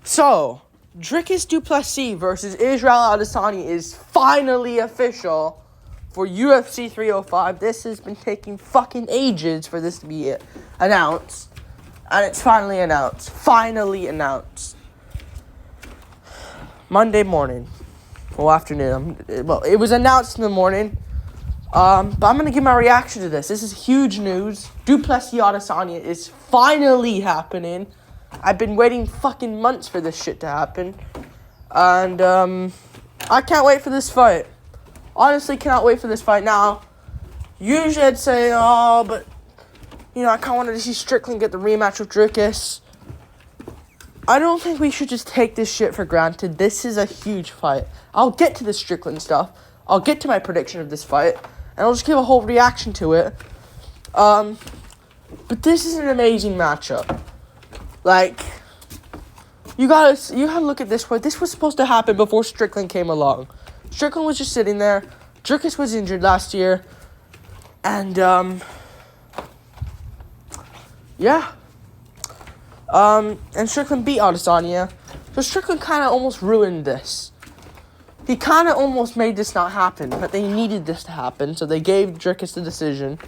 So, Dricus du Plessis versus Israel Adesanya is finally official for UFC 305. This has been taking fucking ages for this to be announced. And it's finally announced. Finally announced. Monday morning. Well, afternoon. Well, it was announced in the morning. But I'm going to give my reaction to this. This is huge news. Du Plessis Adesanya is finally happening. I've been waiting fucking months for this shit to happen. And, I can't wait for this fight. Honestly, cannot wait for this fight. Now, usually I'd say, but, I kind of wanted to see Strickland get the rematch with Dricus. I don't think we should just take this shit for granted. This is a huge fight. I'll get to the Strickland stuff. I'll get to my prediction of this fight. And I'll just give a whole reaction to it. But this is an amazing matchup. Like, you gotta look at this fight. This was supposed to happen before Strickland came along. Strickland was just sitting there. Dricus was injured last year. And, yeah. And Strickland beat Adesanya. So Strickland kind of almost ruined this. He kind of almost made this not happen, but they needed this to happen, so they gave Dricus the decision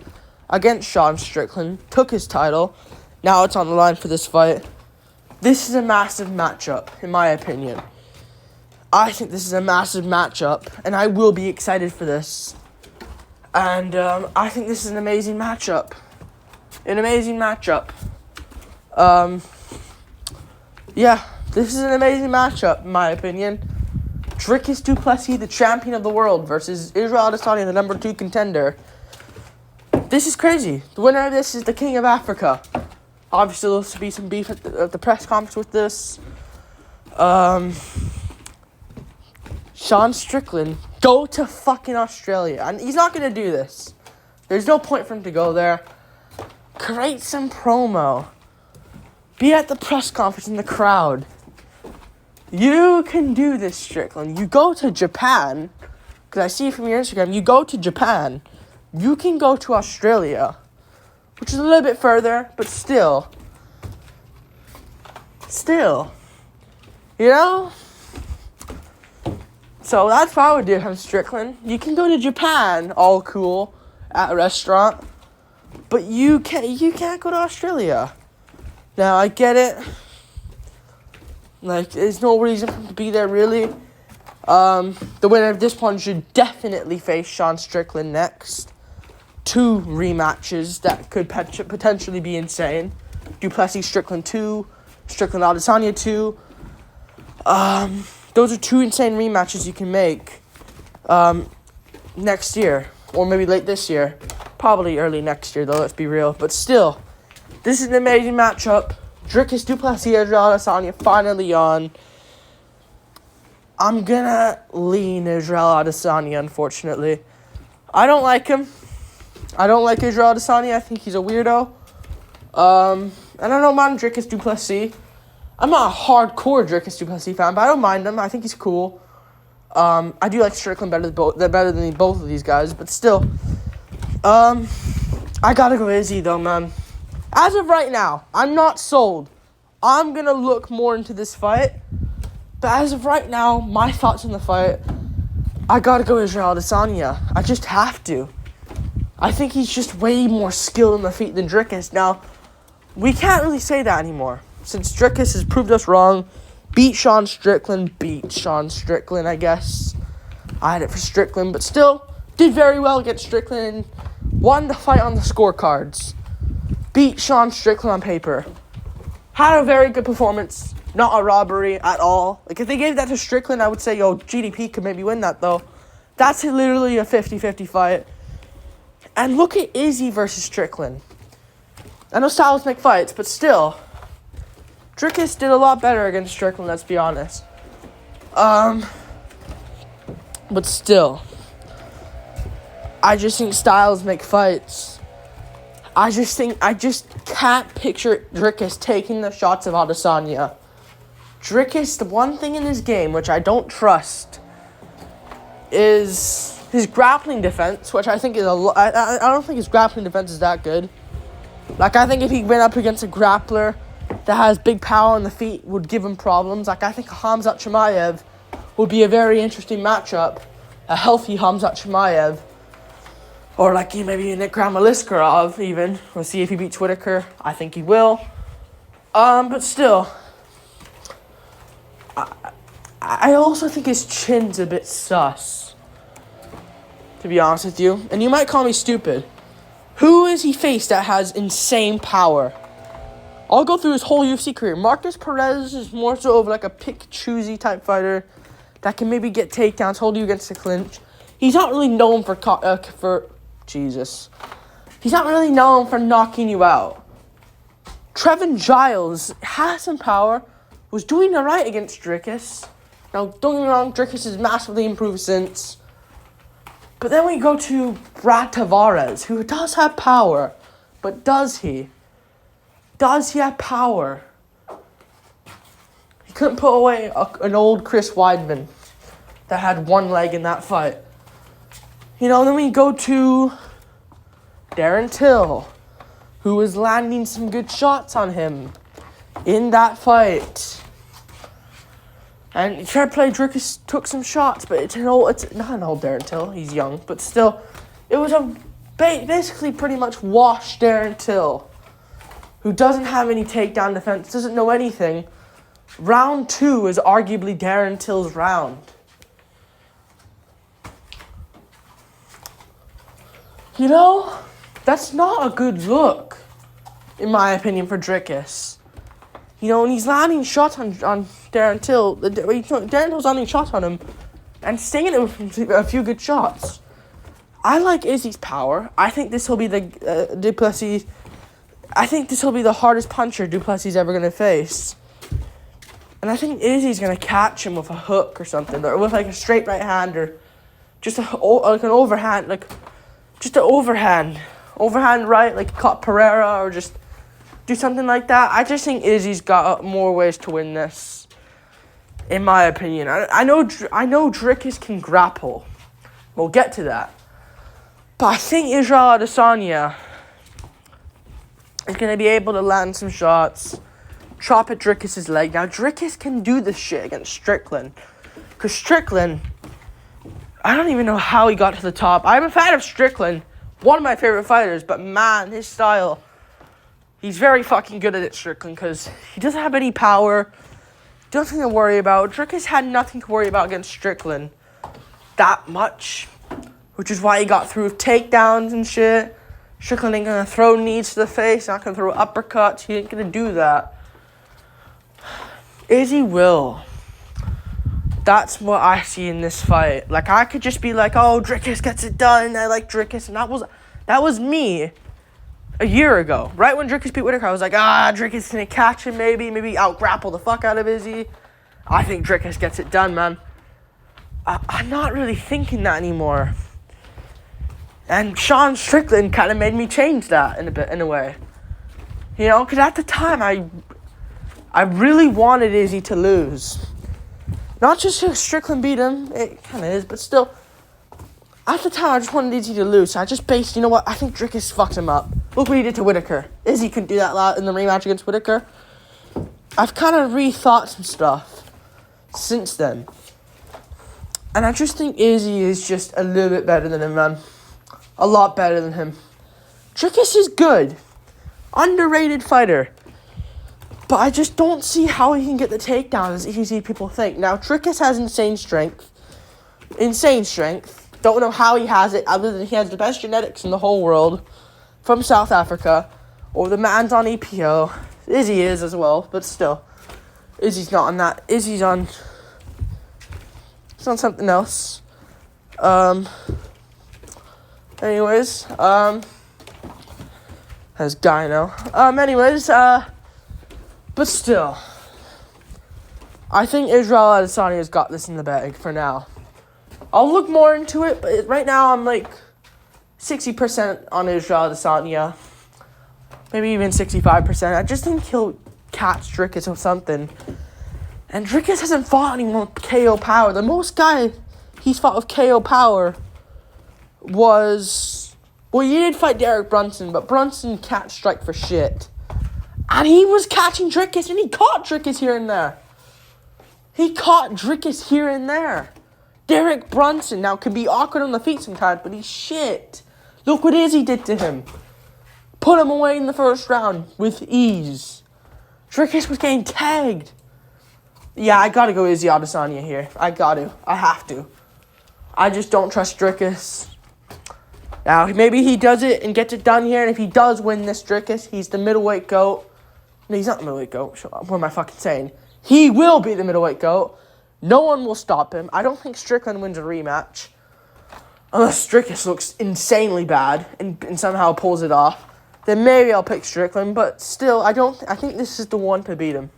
against Sean Strickland, took his title. Now it's on the line for this fight. This is a massive matchup, in my opinion. I think this is a massive matchup, and I will be excited for this. And I think this is an amazing matchup. An amazing matchup. Yeah, this is an amazing matchup, in my opinion. Dricus du Plessis, the champion of the world, versus Israel Adesanya, the number 2 contender. This is crazy. The winner of this is the King of Africa. Obviously, there'll be some beef at the press conference with this. Sean Strickland, go to fucking Australia. And he's not going to do this. There's no point for him to go there. Create some promo. Be at the press conference in the crowd. You can do this, Strickland. You go to Japan, because I see from your Instagram, you go to Japan. You can go to Australia, which is a little bit further, but still. So that's what I would do, Strickland. You can go to Japan, all cool, at a restaurant, but you can't go to Australia. Now, I get it. Like, there's no reason for him to be there, really. The winner of this one should definitely face Sean Strickland next. 2 rematches that could potentially be insane. Du Plessis Strickland 2, Strickland Adesanya 2. Those are 2 insane rematches you can make next year. Or maybe late this year. Probably early next year, though, let's be real. But still, this is an amazing matchup. Dricus du Plessis, Israel Adesanya finally on. I'm gonna lean Israel Adesanya, unfortunately. I don't like him. I don't like Israel Adesanya. I think he's a weirdo. And I don't mind Dricus du Plessis. I'm not a hardcore Dricus du Plessis fan, but I don't mind him. I think he's cool. I do like Strickland better than both of these guys, but still. I gotta go Izzy, though, man. As of right now, I'm not sold. I'm going to look more into this fight. But as of right now, my thoughts on the fight, I got to go Israel Adesanya. I just have to. I think he's just way more skilled on the feet than Dricus. Now, we can't really say that anymore. Since Dricus has proved us wrong, beat Sean Strickland, I guess. I had it for Strickland, but still did very well against Strickland. Won the fight on the scorecards. Beat Sean Strickland on paper. Had a very good performance. Not a robbery at all. Like, if they gave that to Strickland, I would say, GDP could maybe win that, though. That's literally a 50-50 fight. And look at Izzy versus Strickland. I know styles make fights, but still. Dricus did a lot better against Strickland, let's be honest. But still. I just think styles make fights. I just can't picture Dricus taking the shots of Adesanya. Dricus, the one thing in his game which I don't trust is his grappling defense, which I think is I don't think his grappling defense is that good. Like, I think if he went up against a grappler, that has big power on the feet would give him problems. Like, I think Khamzat Chimaev would be a very interesting matchup. A healthy Khamzat Chimaev. Or, like, maybe Nick Gramaliskarov, even. We'll see if he beats Whitaker. I think he will. But still, I also think his chin's a bit sus, to be honest with you. And you might call me stupid. Who is he faced that has insane power? I'll go through his whole UFC career. Marcus Perez is more so of like a pick-choosy type fighter that can maybe get takedowns, hold you against the clinch. He's not really known He's not really known for knocking you out. Trevin Giles has some power, was doing alright against Dricus. Now, don't get me wrong, Dricus has massively improved since. But then we go to Brad Tavares, who does have power. But does he? Does he have power? He couldn't put away an old Chris Weidman that had one leg in that fight. Then we go to Darren Till, who was landing some good shots on him in that fight. And fair play, Dricus took some shots, but it's not an old Darren Till. He's young, but still, it was a basically pretty much washed Darren Till, who doesn't have any takedown defense, doesn't know anything. Round 2 is arguably Darren Till's round. That's not a good look, in my opinion, for Dricus. And he's landing shots on Darren Till. Darren Till's landing shots on him and staying in with a few good shots. I like Izzy's power. I think this will be the Duplessis. I think this will be the hardest puncher Duplessis ever going to face. And I think Izzy's going to catch him with a hook or something, or with like a straight right hand, or just an overhand, overhand right, like caught Pereira, or just do something like that. I just think Izzy's got more ways to win this, in my opinion. I know Dricus can grapple. We'll get to that. But I think Israel Adesanya is going to be able to land some shots, chop at Dricus' leg. Now, Dricus can do this shit against Strickland. Because Strickland, I don't even know how he got to the top. I'm a fan of Strickland, one of my favorite fighters, but man, his style, he's very fucking good at it, Strickland, because he doesn't have any power, nothing to worry about. Dricus had nothing to worry about against Strickland that much, which is why he got through with takedowns and shit. Strickland ain't gonna throw knees to the face, not gonna throw uppercuts, he ain't gonna do that. Izzy will. That's what I see in this fight. Like, I could just be like, oh, Dricus gets it done, I like Dricus, and that was me a year ago. Right when Dricus beat Whitaker, I was like, Dricus gonna catch him maybe out-grapple the fuck out of Izzy. I think Dricus gets it done, man. I'm not really thinking that anymore. And Sean Strickland kind of made me change that in a way. Because at the time, I really wanted Izzy to lose. Not just because Strickland beat him, it kind of is, but still, at the time, I just wanted Izzy to lose. So I just based, I think Dricus fucked him up. Look what he did to Whitaker. Izzy couldn't do that in the rematch against Whitaker. I've kind of rethought some stuff since then. And I just think Izzy is just a little bit better than him, man. A lot better than him. Dricus is good. Underrated fighter. But I just don't see how he can get the takedown as easy as people think. Now, Dricus has insane strength. Don't know how he has it, other than he has the best genetics in the whole world from South Africa. Or the man's on EPO. Izzy is as well, but still. Izzy's not on that. Izzy's on... It's on something else. Anyways, as Gyno. But still, I think Israel Adesanya's got this in the bag for now. I'll look more into it, but right now I'm like 60% on Israel Adesanya. Maybe even 65%. I just think he'll catch Dricus or something. And Dricus hasn't fought anyone with KO power. The most guy he's fought with KO power was... Well, he did fight Derek Brunson, but Brunson can't strike for shit. And he was catching Dricus, and he caught Dricus here and there. He caught Dricus here and there. Derek Brunson now can be awkward on the feet sometimes, but he's shit. Look what Izzy did to him. Put him away in the first round with ease. Dricus was getting tagged. Yeah, I gotta go Izzy Adesanya here. I have to. I just don't trust Dricus. Now, maybe he does it and gets it done here, and if he does win this Dricus, he's the middleweight GOAT. No, he's not the middleweight GOAT. What am I fucking saying? He will be the middleweight GOAT. No one will stop him. I don't think Strickland wins a rematch. Unless Dricus looks insanely bad and somehow pulls it off. Then maybe I'll pick Strickland, but still, I think this is the one to beat him.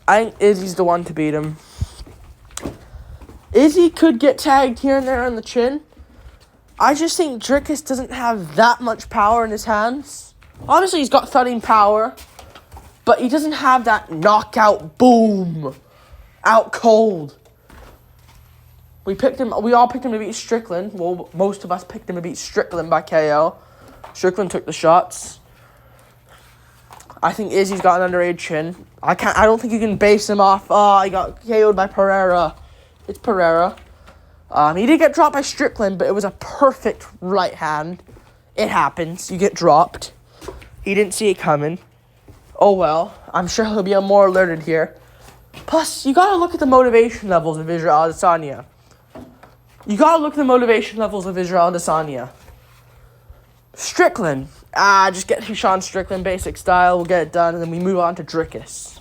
I think Izzy's the one to beat him. Izzy could get tagged here and there on the chin. I just think Dricus doesn't have that much power in his hands. Obviously, he's got thudding power, but he doesn't have that knockout boom, out cold. We all picked him to beat Strickland. Well, most of us picked him to beat Strickland by KO. Strickland took the shots. I think Izzy's got an underrated chin. I don't think you can base him off, he got KO'd by Pereira. It's Pereira. He did get dropped by Strickland, but it was a perfect right hand. It happens. You get dropped. He didn't see it coming. Oh well. I'm sure he'll be more alerted here. Plus, you gotta look at the motivation levels of Israel Adesanya. Strickland. Just get Sean Strickland, basic style. We'll get it done, and then we move on to Dricus.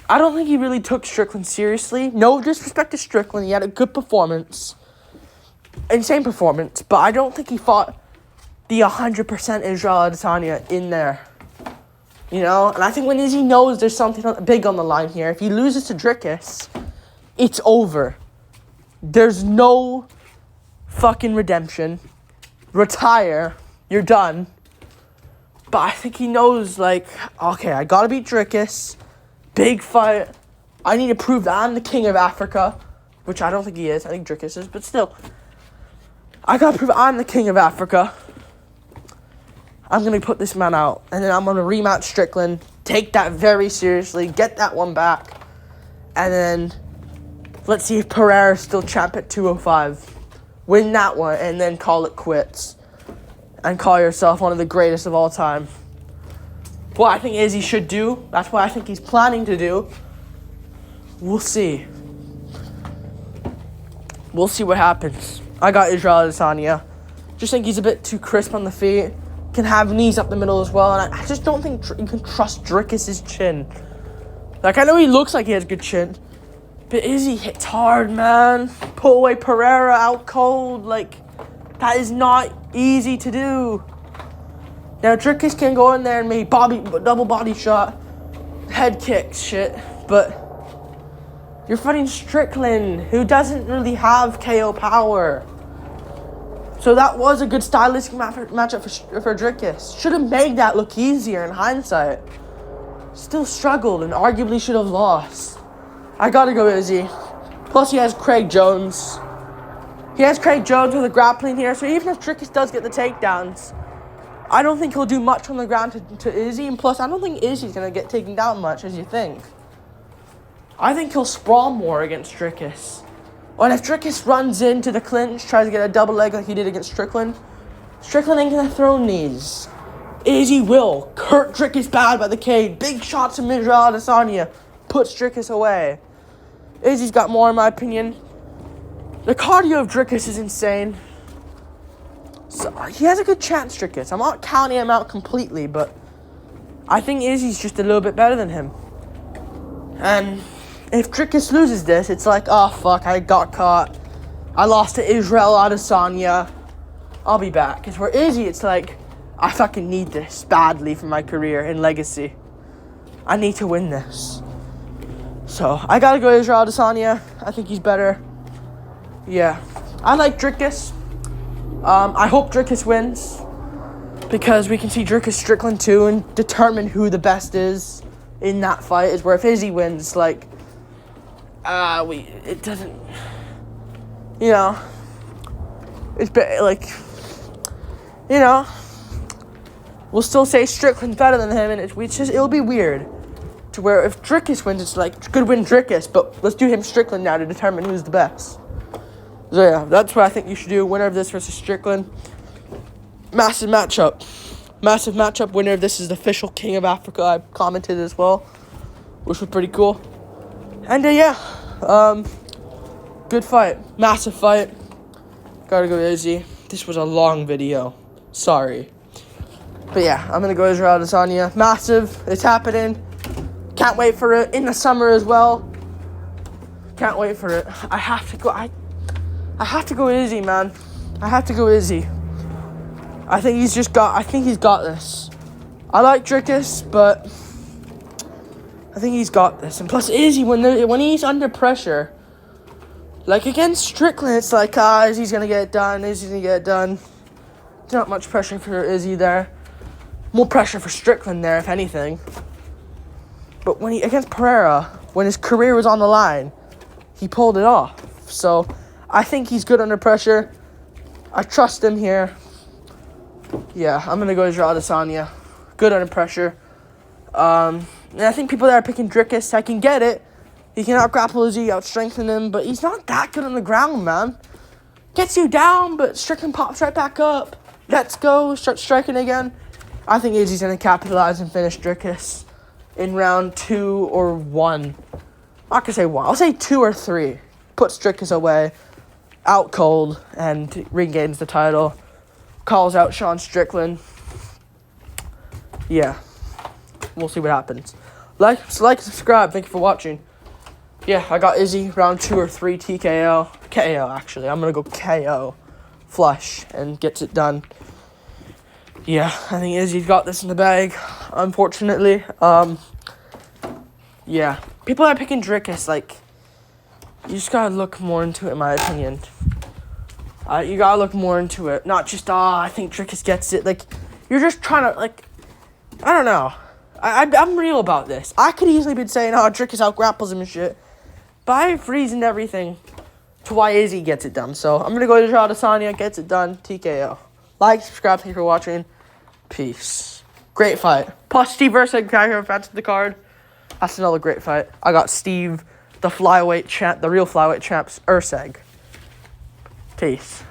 I don't think he really took Strickland seriously. No disrespect to Strickland. He had a good performance. Insane performance. But I don't think he fought the 100% Israel Adesanya in there. You know? And I think when Izzy knows there's something big on the line here, if he loses to Dricus, it's over. There's no fucking redemption. Retire. You're done. But I think he knows, like, okay, I gotta beat Dricus. Big fight. I need to prove that I'm the king of Africa. Which I don't think he is. I think Dricus is. But still. I gotta prove I'm the king of Africa. I'm gonna put this man out. And then I'm gonna rematch Strickland. Take that very seriously. Get that one back. And then let's see if Pereira's still champ at 205. Win that one. And then call it quits. And call yourself one of the greatest of all time. What I think Izzy should do. That's what I think he's planning to do. We'll see. We'll see what happens. I got Israel Adesanya. Just think he's a bit too crisp on the feet. Can have knees up the middle as well. And I just don't think you can trust Dricus' chin. Like, I know he looks like he has good chin. But Izzy hits hard, man. Pull away Pereira out cold. Like, that is not easy to do. Now, Dricus can go in there and maybe double body shot, head kicks, shit. But you're fighting Strickland, who doesn't really have KO power. So that was a good stylistic matchup for Dricus. Should have made that look easier in hindsight. Still struggled and arguably should have lost. I gotta go Izzy. Plus, he has Craig Jones. He has Craig Jones with the grappling here, so even if Dricus does get the takedowns, I don't think he'll do much on the ground to Izzy, and plus, I don't think Izzy's going to get taken down much, as you think. I think he'll sprawl more against Dricus. And if Dricus runs into the clinch, tries to get a double leg like he did against Strickland, Strickland ain't going to throw knees. Izzy will. Hurt Dricus bad by the cage. Big shots from Israel Adesanya. Puts Dricus away. Izzy's got more, in my opinion. The cardio of Dricus is insane. So he has a good chance, Dricus. I'm not counting him out completely, but I think Izzy's just a little bit better than him. And if Dricus loses this, it's like, oh, fuck, I got caught. I lost to Israel Adesanya. I'll be back. Because for Izzy, it's like, I fucking need this badly for my career and legacy. I need to win this. So, I gotta go Israel Adesanya. I think he's better. Yeah. I like Dricus. I hope Dricus wins, because we can see Dricus Strickland too and determine who the best is in that fight. Is where if Izzy wins, like, it doesn't, you know, it's like, you know, we'll still say Strickland's better than him, and it'll be weird. To where if Dricus wins, it's like, good win Dricus, but let's do him Strickland now to determine who's the best. So yeah, that's what I think you should do. Winner of this versus Strickland. Massive matchup. Massive matchup. Winner of this is the official King of Africa. I commented as well, which was pretty cool. And good fight. Massive fight. Gotta go Izzy. This was a long video. Sorry. But yeah, I'm gonna go Israel Adesanya. Massive. It's happening. Can't wait for it. In the summer as well. Can't wait for it. I have to go. I have to go Izzy, man. I have to go Izzy. I think he's got this. I like Dricus, but I think he's got this. And plus, Izzy, when he's under pressure, like against Strickland, it's like, Izzy's gonna get it done. Izzy's gonna get it done. There's not much pressure for Izzy there. More pressure for Strickland there, if anything. But when against Pereira, when his career was on the line, he pulled it off. So I think he's good under pressure. I trust him here. Yeah, I'm gonna go Israel Adesanya. Good under pressure. And I think people that are picking Dricus, I can get it. He can out-grapple Izzy, out-strengthen him, but he's not that good on the ground, man. Gets you down, but Strickland pops right back up. Let's go, start striking again. I think Izzy's gonna capitalize and finish Dricus in round 2 or 1. I'm not gonna say 1. I'll say 2 or 3. Puts Dricus away, out cold, and regains the title. Calls out Sean Strickland. Yeah. We'll see what happens. Like, subscribe. Thank you for watching. Yeah, I got Izzy round 2 or 3 TKO. KO, actually. I'm going to go KO. Flush. And gets it done. Yeah, I think Izzy's got this in the bag. Unfortunately. Yeah. People are picking Dricus, like, you just got to look more into it, in my opinion. You got to look more into it. Not just, I think Dricus gets it. Like, you're just trying to, like, I don't know. I'm real about this. I could easily be saying, Dricus out-grapples him and shit. But I have reasoned everything to why Izzy gets it done. So, I'm going to go to Israel Adesanya, gets it done, TKO. Like, subscribe, thank you for watching. Peace. Great fight. Plus, Steve versus fans to the card. That's another great fight. I got Steve, the flyweight champ, the real flyweight champs, Urseg. Peace.